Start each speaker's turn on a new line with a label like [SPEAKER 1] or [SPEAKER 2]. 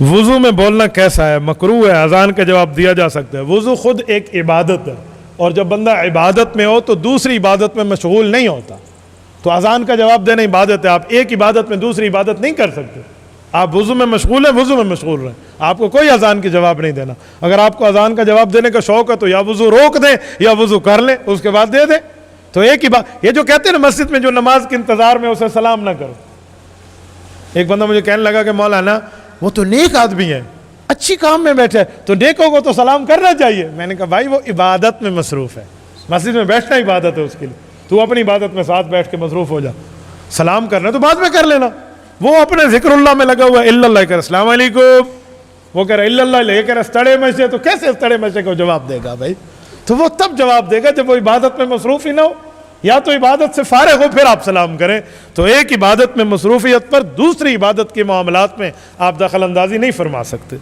[SPEAKER 1] وضو میں بولنا کیسا ہے؟ مکروہ ہے، اذان کا جواب دیا جا سکتا ہے۔ وضو خود ایک عبادت ہے، اور جب بندہ عبادت میں ہو تو دوسری عبادت میں مشغول نہیں ہوتا۔ تو اذان کا جواب دینا عبادت ہے، آپ ایک عبادت میں دوسری عبادت نہیں کر سکتے۔ آپ وضو میں مشغول ہیں، وضو میں مشغول رہیں، آپ کو کوئی اذان کا جواب نہیں دینا۔ اگر آپ کو اذان کا جواب دینے کا شوق ہے تو یا وضو روک دیں یا وضو کر لیں، اس کے بعد دے دیں۔ تو ایک ہی بات، یہ جو کہتے ہیں نا مسجد میں جو نماز کے انتظار میں اسے سلام نہ کرو۔ ایک بندہ مجھے کہنے لگا کہ مولانا وہ تو نیک آدمی ہے، اچھی کام میں بیٹھے ہے، تو نیکوں کو تو سلام کرنا چاہیے۔ میں نے کہا بھائی وہ عبادت میں مصروف ہے، مسجد میں بیٹھنا عبادت ہے اس کے لیے، تو اپنی عبادت میں ساتھ بیٹھ کے مصروف ہو جا۔ سلام کرنا تو بعد میں کر لینا، وہ اپنے ذکر اللہ میں لگا ہوا ہے، الا اللہ کر السلام علیکم، وہ کہہ رہا الا اللہ لے کر استڑے میں سے، تو کیسے استڑے میں سے کو جواب دے گا بھائی؟ تو وہ تب جواب دے گا جب وہ عبادت میں مصروف ہی نہ ہو، یا تو عبادت سے فارغ ہو پھر آپ سلام کریں۔ تو ایک عبادت میں مصروفیت پر دوسری عبادت کے معاملات میں آپ دخل اندازی نہیں فرما سکتے۔